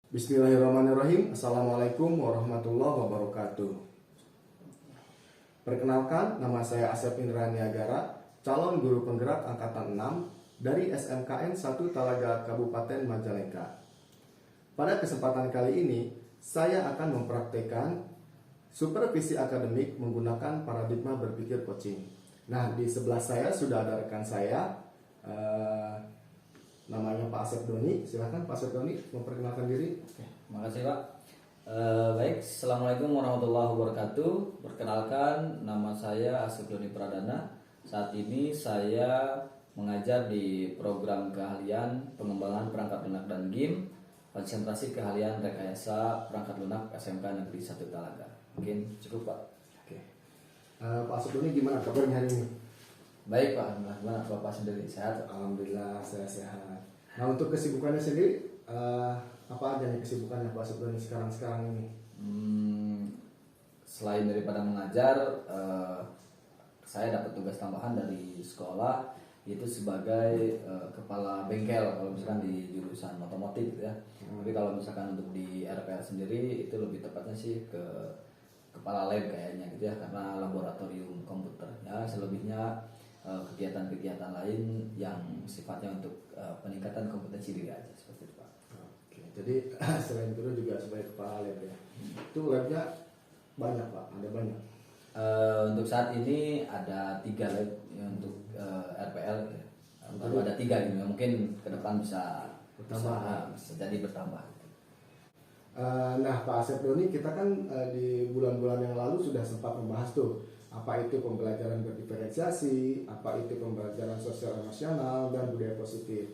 Bismillahirrahmanirrahim. Assalamualaikum warahmatullahi wabarakatuh. Perkenalkan, nama saya Asep Indra Niagara, calon guru penggerak angkatan 6 dari SMKN 1 Talaga Kabupaten Majalengka. Pada kesempatan kali ini, saya akan mempraktekkan supervisi akademik menggunakan paradigma berpikir coaching. Nah, di sebelah saya sudah ada rekan saya, namanya Pak Asep Doni. Silakan Pak Asep Doni memperkenalkan diri. Oke, makasih Pak. Baik, Assalamualaikum warahmatullahi wabarakatuh. Perkenalkan, nama saya Asep Doni Pradana. Saat ini saya mengajar di program keahlian pengembangan perangkat lunak dan game, konsentrasi keahlian rekayasa perangkat lunak SMK Negeri 1 Talaga. Mungkin cukup Pak. Oke. Pak Asep Doni, gimana kabarnya hari ini? Baik Pak, gimana Bapak sendiri, sehat? Alhamdulillah saya sehat. Nah, untuk kesibukannya sendiri, apa aja nih kesibukannya Pak Asep Doni sekarang ini? Selain daripada mengajar, saya dapat tugas tambahan dari sekolah, yaitu sebagai kepala bengkel kalau misalkan di jurusan otomotif ya. Tapi kalau misalkan untuk di RPL sendiri itu lebih tepatnya sih ke kepala lab kayaknya gitu ya, karena laboratorium komputer ya. Selebihnya kegiatan-kegiatan lain yang sifatnya untuk peningkatan kompetensi diri aja seperti itu Pak. Oke, jadi selain guru juga sebagai kepala lab ya. Itu labnya banyak Pak, ada banyak. Untuk saat ini ada 3 lab ya, untuk RPL ya. Baru ada 3 gitu ya. Mungkin ke depan bisa jadi bertambah. Nah, Pak Asep Doni, kita kan di bulan-bulan yang lalu sudah sempat membahas tuh apa itu pembelajaran berdiferensiasi, apa itu pembelajaran sosial emosional dan budaya positif.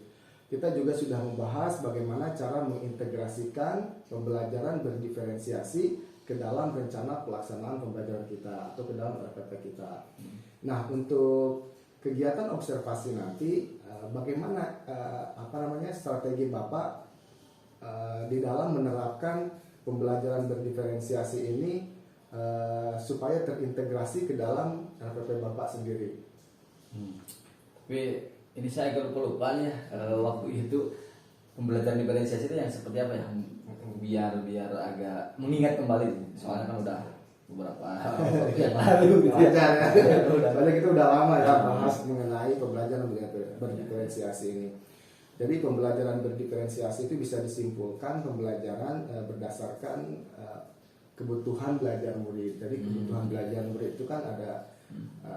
Kita juga sudah membahas bagaimana cara mengintegrasikan pembelajaran berdiferensiasi ke dalam rencana pelaksanaan pembelajaran kita atau ke dalam RPP kita. Nah, untuk kegiatan observasi nanti, bagaimana strategi Bapak di dalam menerapkan pembelajaran berdiferensiasi ini supaya terintegrasi ke dalam RPP Bapak sendiri. Tapi ini saya agak lupa ya, waktu itu pembelajaran diferensiasi itu yang seperti apa ya? Biar agak mengingat kembali. Soalnya kan udah beberapa waktu yang lalu gitu ya. Soalnya kita udah lama ya bahas mengenai pembelajaran berdiferensiasi ini. Jadi pembelajaran berdiferensiasi itu bisa disimpulkan pembelajaran berdasarkan kebutuhan belajar murid. Jadi kebutuhan belajar murid itu kan ada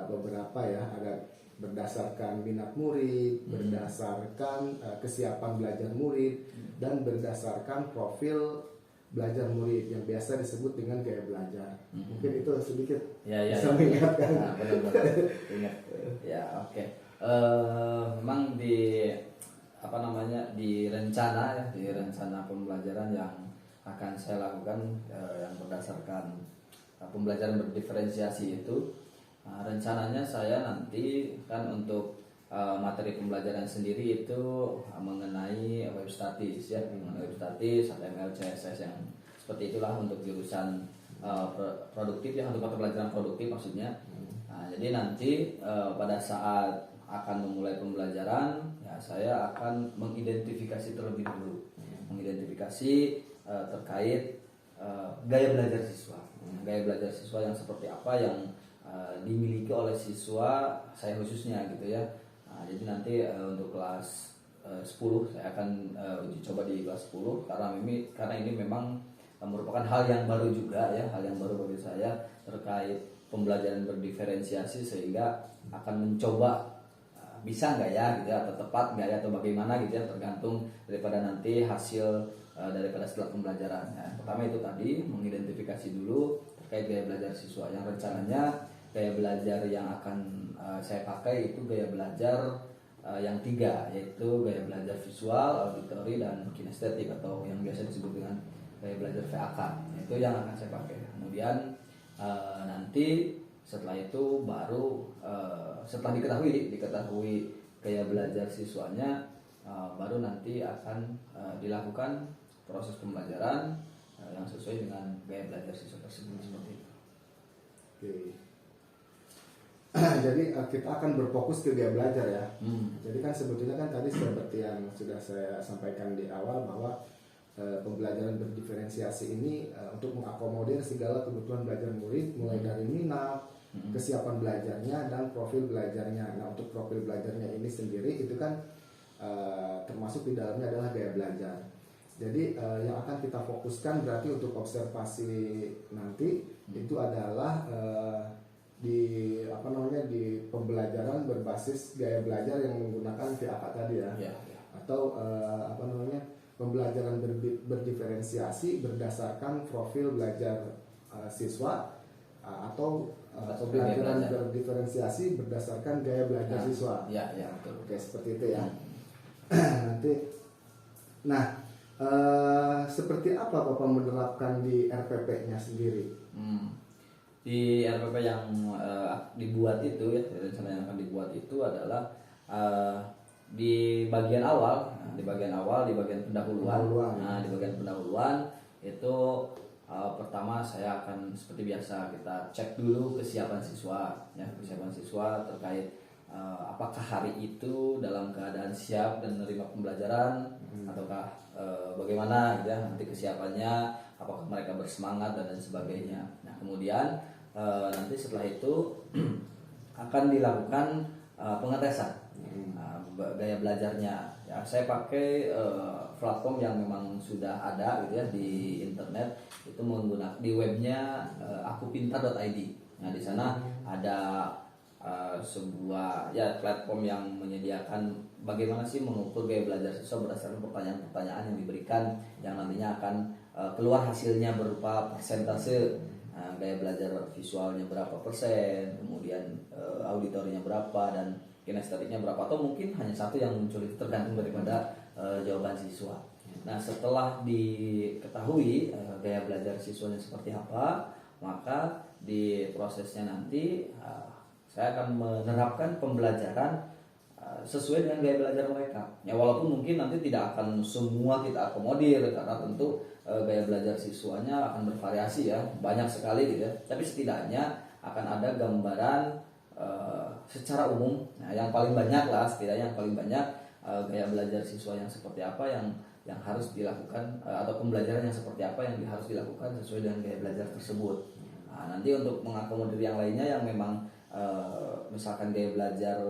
beberapa ya, ada berdasarkan minat murid, berdasarkan kesiapan belajar murid, dan berdasarkan profil belajar murid yang biasa disebut dengan gaya belajar. Mungkin itu sedikit bisa mengingatkan. Nah, benar-benar ingat. Ya, oke. Memang di rencana pembelajaran yang akan saya lakukan yang berdasarkan pembelajaran berdiferensiasi itu, rencananya saya nanti kan untuk materi pembelajaran sendiri itu mengenai web statis ya, mengenai web statis, HTML, CSS yang seperti itulah untuk jurusan produktif ya, untuk mata pelajaran produktif maksudnya. Nah, jadi nanti pada saat akan memulai pembelajaran ya, saya akan mengidentifikasi terlebih dulu, mengidentifikasi terkait gaya belajar siswa, yang seperti apa yang dimiliki oleh siswa saya khususnya gitu ya. Nah, jadi nanti untuk kelas 10 saya akan uji coba di kelas 10 karena ini memang merupakan hal yang baru juga ya, hal yang baru bagi saya terkait pembelajaran berdiferensiasi, sehingga akan mencoba bisa nggak ya gitu ya, atau tepat nggak ya, atau bagaimana gitu ya, tergantung daripada nanti hasil daripada setelah pembelajaran ya. Pertama itu tadi mengidentifikasi dulu terkait gaya belajar siswa, yang rencananya gaya belajar yang akan saya pakai itu gaya belajar yang 3, yaitu gaya belajar visual, auditory, dan kinestetik atau yang biasa disebut dengan gaya belajar VAK. Itu yang akan saya pakai. Kemudian nanti setelah itu baru setelah diketahui gaya belajar siswanya, baru nanti akan dilakukan proses pembelajaran yang sesuai dengan gaya belajar siswa tersebut seperti itu. Oke. Jadi kita akan berfokus ke gaya belajar ya. Jadi kan sebetulnya kan tadi seperti yang sudah saya sampaikan di awal bahwa pembelajaran berdiferensiasi ini untuk mengakomodir segala kebutuhan belajar murid, mulai dari minat, kesiapan belajarnya, dan profil belajarnya. Nah, untuk profil belajarnya ini sendiri itu kan termasuk di dalamnya adalah gaya belajar. Jadi yang akan kita fokuskan berarti untuk observasi nanti itu adalah di pembelajaran berbasis gaya belajar yang menggunakan VAK tadi ya. Atau pembelajaran berdiferensiasi berdasarkan profil belajar siswa, atau pembelajaran berdiferensiasi berdasarkan gaya belajar siswa. Betul. Oke, seperti itu ya. Seperti apa Bapak menerapkan di RPP-nya sendiri? Di RPP yang dibuat itu ya, rencana yang akan dibuat itu adalah di bagian awal, di bagian pendahuluan. Nah, di bagian pendahuluan itu pertama saya akan seperti biasa kita cek dulu kesiapan siswa, ya, kesiapan siswa terkait apakah hari itu dalam keadaan siap dan menerima pembelajaran ataukah bagaimana gitu ya, nanti kesiapannya, apakah mereka bersemangat dan lain sebagainya. Nah, kemudian nanti setelah itu akan dilakukan pengetesan gaya belajarnya. Ya, saya pakai platform yang memang sudah ada gitu ya di internet, itu menggunakan di webnya akupintar.id. Nah, di sana ada sebuah ya platform yang menyediakan bagaimana sih mengukur gaya belajar siswa berdasarkan pertanyaan-pertanyaan yang diberikan, yang nantinya akan keluar hasilnya berupa persentase. Gaya belajar visualnya berapa persen, kemudian auditorinya berapa, dan kinestetiknya berapa, atau mungkin hanya satu yang muncul, itu tergantung daripada jawaban siswa. Nah, setelah diketahui gaya belajar siswanya seperti apa, maka di prosesnya nanti saya akan menerapkan pembelajaran sesuai dengan gaya belajar mereka. Ya, walaupun mungkin nanti tidak akan semua kita akomodir, karena tentu gaya belajar siswanya akan bervariasi ya, banyak sekali gitu ya. Tapi setidaknya akan ada gambaran secara umum. Nah, yang paling banyak lah, setidaknya yang paling banyak gaya belajar siswa yang seperti apa yang harus dilakukan, atau pembelajaran yang seperti apa yang harus dilakukan sesuai dengan gaya belajar tersebut. Nah, nanti untuk mengakomodir yang lainnya yang memang misalkan gaya belajar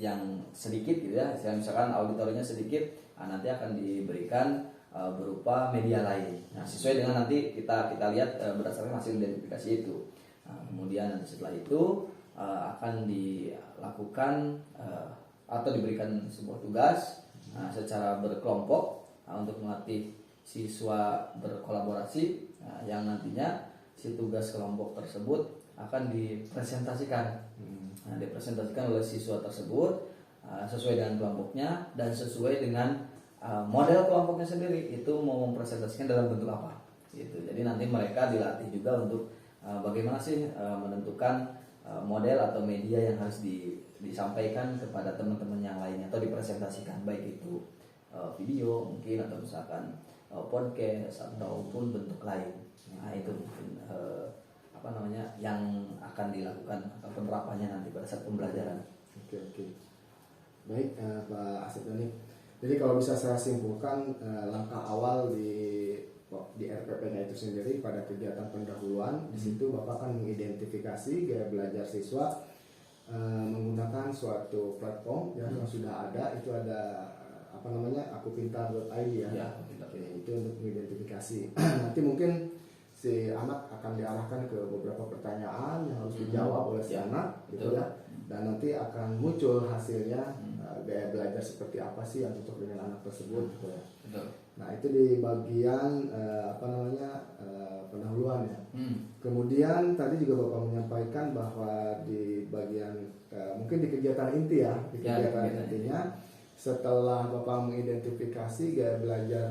yang sedikit gitu ya, misalkan auditorinya sedikit, nanti akan diberikan berupa media lain. Nah, sesuai dengan nanti kita lihat berdasarkan hasil identifikasi itu. Nah, kemudian nanti setelah itu akan dilakukan atau diberikan sebuah tugas secara berkelompok untuk melatih siswa berkolaborasi, yang nantinya si tugas kelompok tersebut akan dipresentasikan. Nah, dipresentasikan oleh siswa tersebut sesuai dengan kelompoknya dan sesuai dengan model kelompoknya sendiri, itu mau mempresentasikan dalam bentuk apa gitu. Jadi nanti mereka dilatih juga untuk bagaimana sih menentukan model atau media yang harus disampaikan kepada teman-teman yang lainnya atau dipresentasikan, baik itu video mungkin, atau misalkan podcast ataupun bentuk lain. Nah, itu mungkin yang akan dilakukan atau penerapannya nanti pada saat pembelajaran. Oke. Baik, Pak Asep Dani. Jadi kalau bisa saya simpulkan, langkah awal di RPP-nya itu sendiri pada kegiatan pendahuluan, di situ Bapak akan mengidentifikasi gaya belajar siswa menggunakan suatu platform yang sudah ada, itu ada akupintar.id ya. Oke, itu untuk mengidentifikasi. Nanti mungkin si anak akan diarahkan ke beberapa pertanyaan yang harus dijawab oleh si anak, gitu ya. Dan nanti akan muncul hasilnya gaya belajar seperti apa sih yang cocok dengan anak tersebut, gitu ya. Nah, itu di bagian pendahuluan ya. Kemudian tadi juga Bapak menyampaikan bahwa di bagian mungkin di kegiatan inti ya, di kegiatan intinya setelah Bapak mengidentifikasi gaya belajar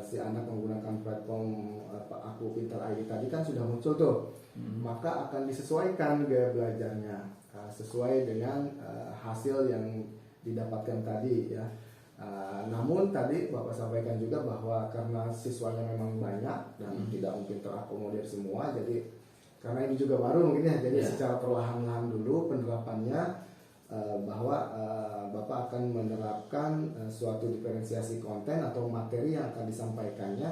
si anak menggunakan platform Aku Pintar ID tadi kan sudah muncul tuh, maka akan disesuaikan gaya belajarnya sesuai dengan hasil yang didapatkan tadi ya. Namun tadi Bapak sampaikan juga bahwa karena siswanya memang banyak dan tidak mungkin terakomodir semua, jadi karena ini juga baru mungkin ya, jadi secara perlahan-lahan dulu penerapannya, bahwa Bapak akan menerapkan suatu diferensiasi konten atau materi yang akan disampaikannya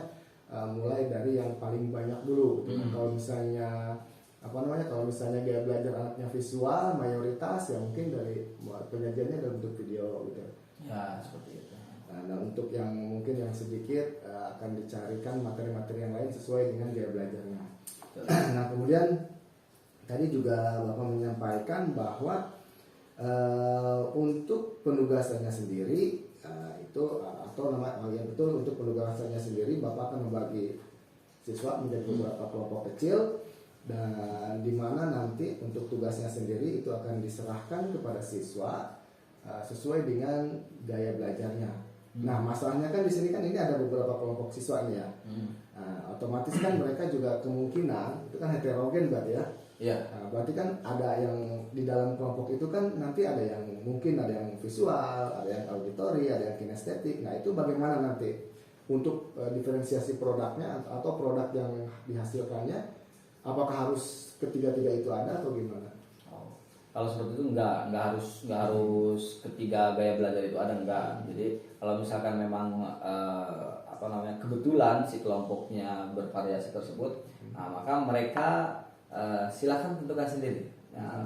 mulai dari yang paling banyak dulu. Kalau misalnya kalau misalnya gaya belajar anaknya visual mayoritas, ya mungkin dari penyajiannya dalam bentuk video gitu. Ya, seperti itu. Nah, untuk yang mungkin yang sedikit akan dicarikan materi-materi yang lain sesuai dengan gaya belajarnya. Nah, kemudian tadi juga Bapak menyampaikan bahwa untuk penugasannya sendiri untuk penugasannya sendiri Bapak akan membagi siswa menjadi beberapa kelompok kecil, dan di mana nanti untuk tugasnya sendiri itu akan diserahkan kepada siswa sesuai dengan gaya belajarnya. Nah, masalahnya kan di sini kan ini ada beberapa kelompok siswa nih ya. Nah, otomatis kan mereka juga kemungkinan itu kan heterogen berarti ya. Iya. Nah, berarti kan ada yang di dalam kelompok itu kan nanti ada yang mungkin ada yang visual, ada yang auditori, ada yang kinestetik. Nah, itu bagaimana nanti untuk diferensiasi produknya atau produk yang dihasilkannya? Apakah harus ketiga-tiga itu ada atau gimana? Oh, kalau seperti itu nggak harus ketiga gaya belajar itu ada, enggak. Jadi kalau misalkan memang kebetulan si kelompoknya bervariasi tersebut, nah, maka mereka silakan tentukan sendiri.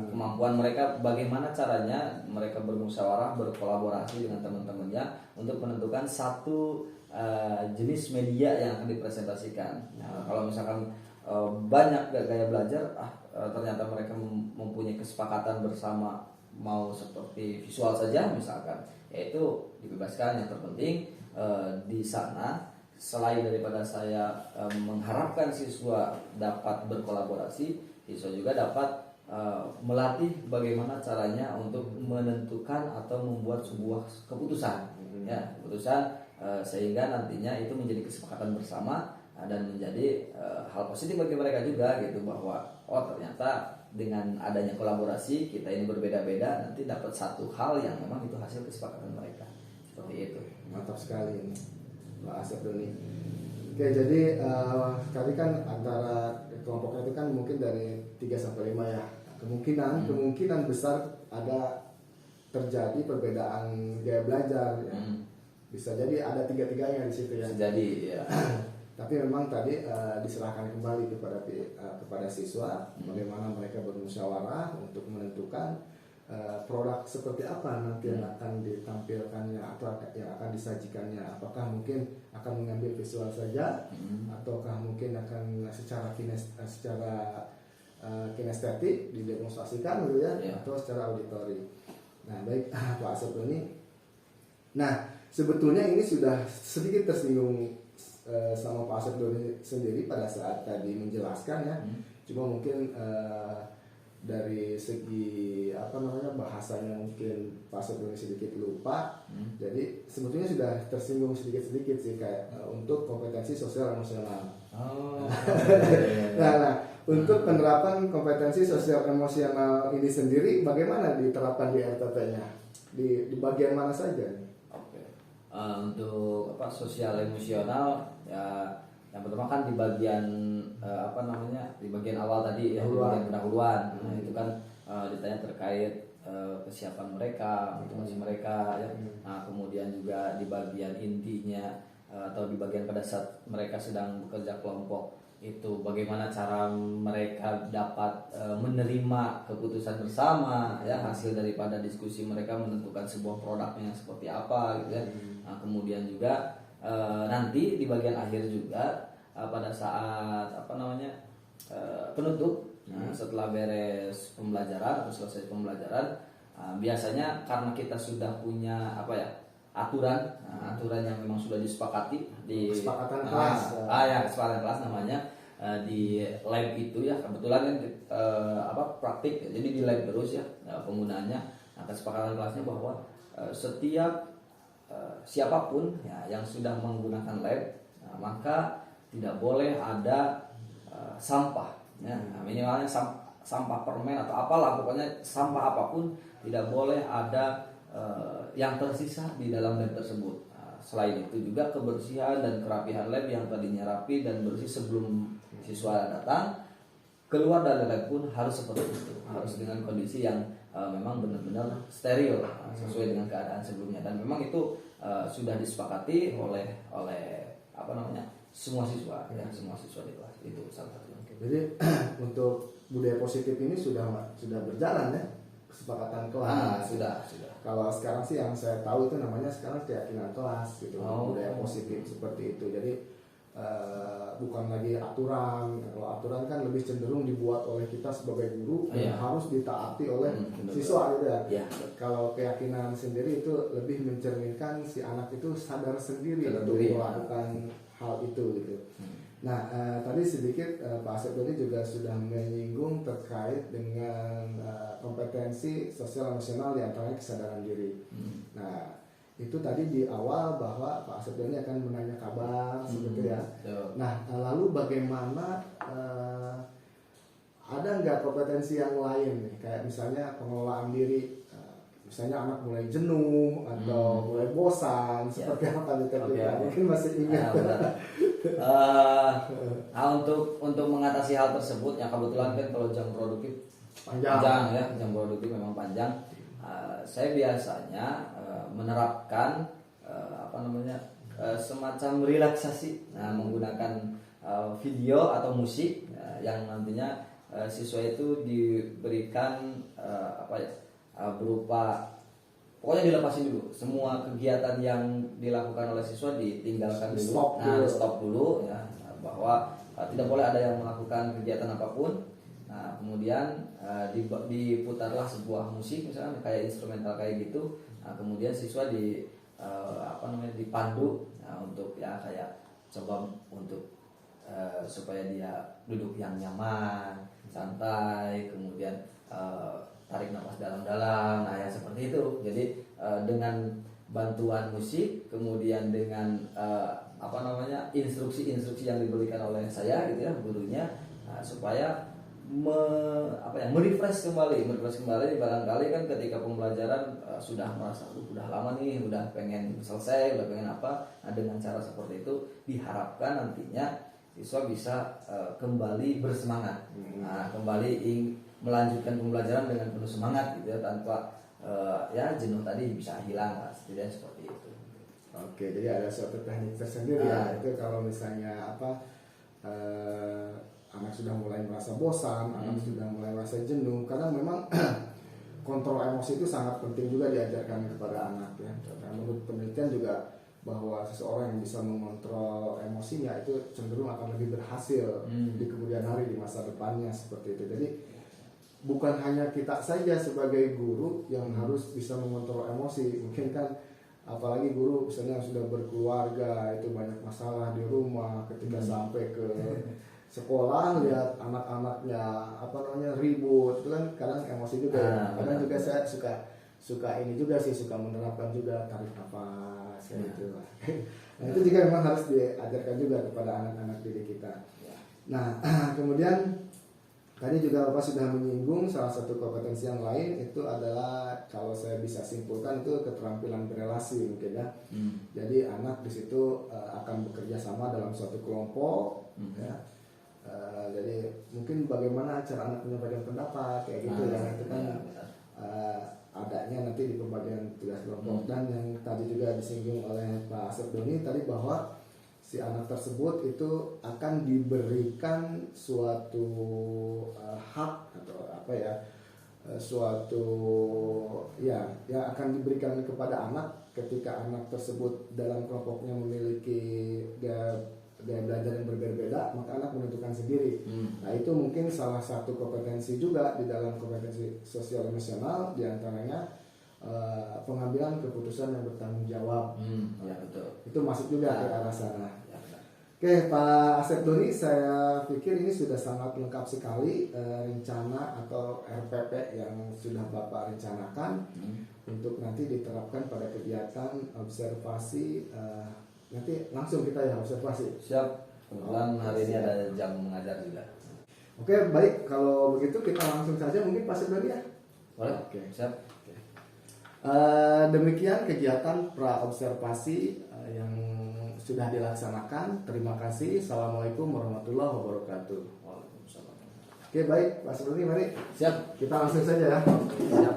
Kemampuan mereka, bagaimana caranya mereka bermusyawarah, berkolaborasi dengan teman-temannya untuk menentukan satu jenis media yang akan dipresentasikan. Nah, kalau misalkan banyak gaya belajar, ternyata mereka mempunyai kesepakatan bersama mau seperti visual saja misalkan, yaitu dibebaskan. Yang terpenting di sana selain daripada saya mengharapkan siswa dapat berkolaborasi, siswa juga dapat melatih bagaimana caranya untuk menentukan atau membuat sebuah keputusan, sehingga nantinya itu menjadi kesepakatan bersama dan menjadi hal positif bagi mereka juga gitu, bahwa ternyata dengan adanya kolaborasi kita ini berbeda-beda, nanti dapat satu hal yang memang itu hasil kesepakatan mereka, seperti itu. Mantap sekali ini Pak Asep Doni. Oke, jadi tadi kan antara kelompoknya itu kan mungkin dari 3 sampai 5 ya. Kemungkinan besar ada terjadi perbedaan gaya belajar ya. Bisa jadi ada tiga-tiganya di situ ya. Bisa jadi ya. Tapi memang tadi diserahkan kembali kepada siswa bagaimana mereka bermusyawarah untuk menentukan produk seperti apa nanti yang akan ditampilkannya atau yang akan disajikannya. Apakah mungkin akan mengambil visual saja, ataukah mungkin akan secara kinestetik didemonstrasikan gitu ya, atau secara auditori. Nah, baik Pak Asep ini. Nah, sebetulnya ini sudah sedikit tersinggung sama Pak Asep Doni sendiri pada saat tadi menjelaskan ya. Cuma mungkin dari segi bahasanya mungkin Pak Asep Doni sedikit lupa. Jadi sebetulnya sudah tersinggung sedikit sih kayak untuk kompetensi sosial emosional. Nah, untuk penerapan kompetensi sosial emosional ini sendiri bagaimana diterapkan di RTP-nya? Di bagian mana saja? Untuk sosial emosional ya, yang pertama kan di bagian di bagian awal tadi ya, di bagian pendahuluan. Nah, itu kan ditanya terkait kesiapan mereka, motivasi mereka ya. Nah, kemudian juga di bagian intinya atau di bagian pada saat mereka sedang bekerja kelompok itu bagaimana cara mereka dapat menerima keputusan bersama ya, hasil daripada diskusi mereka menentukan sebuah produknya seperti apa gitu ya. Nah, kemudian juga nanti di bagian akhir juga pada saat penutup, setelah beres pembelajaran atau selesai pembelajaran, biasanya karena kita sudah punya aturan yang memang sudah disepakati di kesepakatan kelas. Kesepakatan kelas namanya. Di lab itu ya, kebetulan kan praktik, jadi di lab terus ya penggunaannya. Nah, kesepakatan kelasnya bahwa setiap siapapun ya yang sudah menggunakan lab, maka tidak boleh ada sampah ya. Minimalnya sampah permen atau apalah, pokoknya sampah apapun tidak boleh ada yang tersisa di dalam lab tersebut. Selain itu juga kebersihan dan kerapihan lab yang tadinya rapi dan bersih sebelum siswa datang, keluar dari lab pun harus seperti itu, harus dengan kondisi yang memang benar-benar steril sesuai dengan keadaan sebelumnya. Dan memang itu sudah disepakati oleh semua siswa ya, semua siswa di kelas itu salah satunya. Jadi untuk budaya positif ini sudah berjalan ya, kesepakatan kelas. Sudah. Kalau sekarang sih yang saya tahu itu namanya sekarang keyakinan kelas gitu, budaya positif seperti itu. Jadi bukan lagi aturan. Kalau aturan kan lebih cenderung dibuat oleh kita sebagai guru dan harus ditaati oleh siswa gitu ya. Kalau keyakinan sendiri itu lebih mencerminkan si anak itu sadar sendiri untuk melakukan hal itu gitu. Nah, tadi sedikit Pak Asep tadi juga sudah menyinggung terkait dengan kompetensi sosial emosional di antaranya kesadaran diri. Nah, itu tadi di awal bahwa Pak Asep ini akan menanya kabar seperti ya. Nah, lalu bagaimana ada nggak kompetensi yang lain nih, kayak misalnya pengelolaan diri, misalnya anak mulai jenuh atau mulai bosan, seperti apa nih ketika mungkin masih ingat. Untuk mengatasi hal tersebut ya, kebetulan kan kalau jam produktif panjang ya, jam produktif memang panjang. Saya biasanya menerapkan semacam relaksasi, menggunakan video atau musik yang nantinya siswa itu diberikan berupa, pokoknya dilepasin dulu semua kegiatan yang dilakukan oleh siswa, ditinggalkan dulu, stop dulu ya, bahwa tidak boleh ada yang melakukan kegiatan apapun. Nah, kemudian diputarlah sebuah musik misalnya kayak instrumental kayak gitu. Nah, kemudian siswa dipandu untuk ya kayak coba untuk supaya dia duduk yang nyaman, santai, kemudian tarik nafas dalam-dalam, nah ya seperti itu. Jadi dengan bantuan musik, kemudian dengan instruksi-instruksi yang diberikan oleh saya gitu ya, gurunya, supaya merefresh kembali. Barangkali kan ketika pembelajaran sudah merasa udah lama nih, udah pengen selesai, udah pengen apa. Nah, dengan cara seperti itu diharapkan nantinya siswa bisa kembali bersemangat, kembali melanjutkan pembelajaran dengan penuh semangat gitu ya, tanpa jenuh tadi bisa hilang lah, setidaknya seperti itu. Oke, jadi ada suatu teknik tersendiri ya. Itu kalau misalnya anak sudah mulai merasa bosan, anak sudah mulai merasa jenuh, kadang memang kontrol emosi itu sangat penting juga diajarkan kepada anak ya. Karena menurut penelitian juga bahwa seseorang yang bisa mengontrol emosinya itu cenderung akan lebih berhasil di kemudian hari, di masa depannya seperti itu. Jadi bukan hanya kita saja sebagai guru yang harus bisa mengontrol emosi. Mungkin kan apalagi guru misalnya yang sudah berkeluarga, itu banyak masalah di rumah, ketika sampai ke sekolah lihat anak-anaknya ribut, itu kan kadang emosi juga. Kadang juga saya suka ini juga sih, suka menerapkan juga tarik nafas kayak gitu. Nah, itu juga memang harus diajarkan juga kepada anak-anak didik kita. Nah, kemudian tadi juga Bapak sudah menyinggung salah satu kompetensi yang lain itu adalah, kalau saya bisa simpulkan, itu keterampilan berelasi mungkin ya. Jadi anak di situ akan bekerja sama dalam suatu kelompok ya. Jadi mungkin bagaimana cara anak menyampaikan pendapat kayak gitu ya, itu kan adanya nanti di pembagian tugas kelompok. Dan yang tadi juga disinggung oleh Pak Asep Doni tadi, bahwa si anak tersebut itu akan diberikan suatu hak atau suatu akan diberikan kepada anak ketika anak tersebut dalam kelompoknya memiliki gaya belajar yang berbeda-beda, maka anak menentukan sendiri. Nah, itu mungkin salah satu kompetensi juga di dalam kompetensi sosial emosional, diantaranya pengambilan keputusan yang bertanggung jawab. Ya betul. Itu masuk juga ke arah sana. Oke, Pak Asep Doni, saya pikir ini sudah sangat lengkap sekali rencana atau RPP yang sudah Bapak rencanakan untuk nanti diterapkan pada kegiatan observasi. Nanti langsung kita ya observasi. Siap. Kebetulan hari ini ada jam mengajar juga. Oke, baik. Kalau begitu kita langsung saja mungkin Pak Asep Doni ya. Boleh. Oke. Siap. Demikian kegiatan pra-observasi yang sudah dilaksanakan. Terima kasih. Assalamualaikum warahmatullahi wabarakatuh. Waalaikumsalam. Oke, baik Pak Asep Doni, mari. Siap. Kita langsung saja ya. Siap.